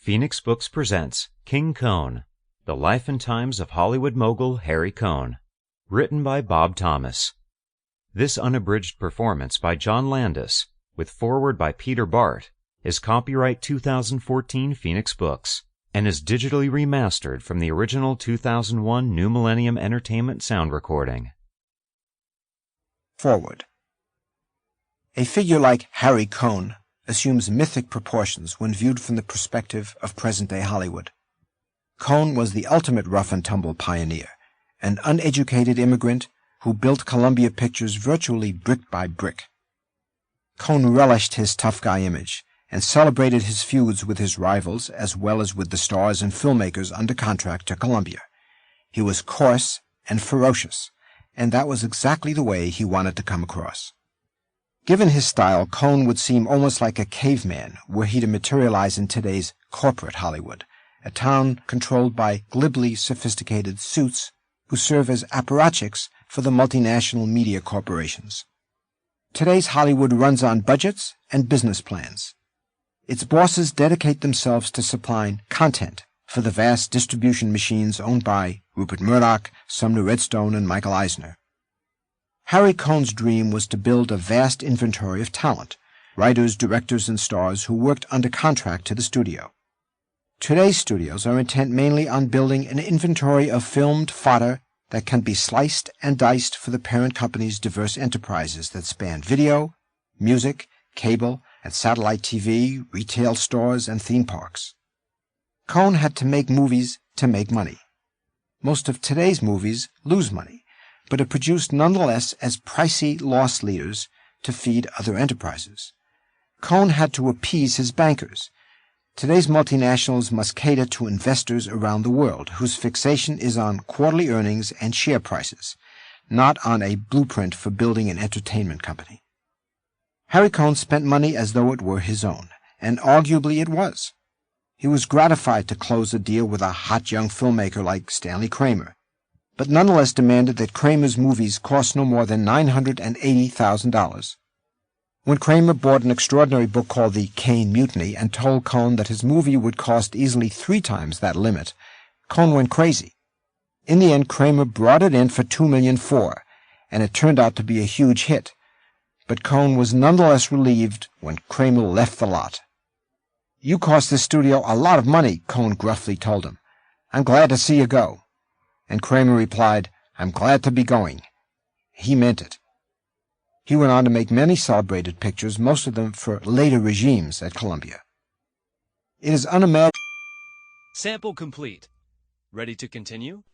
Phoenix Books presents King Cohn, The Life and Times of Hollywood Mogul Harry Cohn, written by Bob Thomas. This unabridged performance by John Landis, with foreword by Peter Bart, is copyright 2014 Phoenix Books, and is digitally remastered from the original 2001 New Millennium Entertainment sound recording. Forward. A figure like Harry Cohn assumes mythic proportions when viewed from the perspective of present-day Hollywood. Cohn was the ultimate rough-and-tumble pioneer, an uneducated immigrant who built Columbia Pictures virtually brick by brick. Cohn relished his tough guy image and celebrated his feuds with his rivals as well as with the stars and filmmakers under contract to Columbia. He was coarse and ferocious, and that was exactly the way he wanted to come across. Given his style, Cohn would seem almost like a caveman were he to materialize in today's corporate Hollywood, a town controlled by glibly sophisticated suits who serve as apparatchiks for the multinational media corporations. Today's Hollywood runs on budgets and business plans. Its bosses dedicate themselves to supplying content for the vast distribution machines owned by Rupert Murdoch, Sumner Redstone, and Michael Eisner. Harry Cohn's dream was to build a vast inventory of talent, writers, directors, and stars who worked under contract to the studio. Today's studios are intent mainly on building an inventory of filmed fodder that can be sliced and diced for the parent company's diverse enterprises that span video, music, cable, and satellite TV, retail stores, and theme parks. Cohn had to make movies to make money. Most of today's movies lose money, but are produced nonetheless as pricey loss leaders to feed other enterprises. Cohn had to appease his bankers. Today's multinationals must cater to investors around the world whose fixation is on quarterly earnings and share prices, not on a blueprint for building an entertainment company. Harry Cohn spent money as though it were his own, and arguably it was. He was gratified to close a deal with a hot young filmmaker like Stanley Kramer, but nonetheless demanded that Kramer's movies cost no more than $980,000. When Kramer bought an extraordinary book called The Caine Mutiny and told Cohn that his movie would cost easily 3 times that limit, Cohn went crazy. In the end, Kramer brought it in for $2.4 million, and it turned out to be a huge hit. But Cohn was nonetheless relieved when Kramer left the lot. "You cost the studio a lot of money," Cohn gruffly told him. "I'm glad to see you go." And Kramer replied, "I'm glad to be going." He meant it. He went on to make many celebrated pictures, most of them for later regimes at Columbia. It is unimaginable. Sample complete. Ready to continue?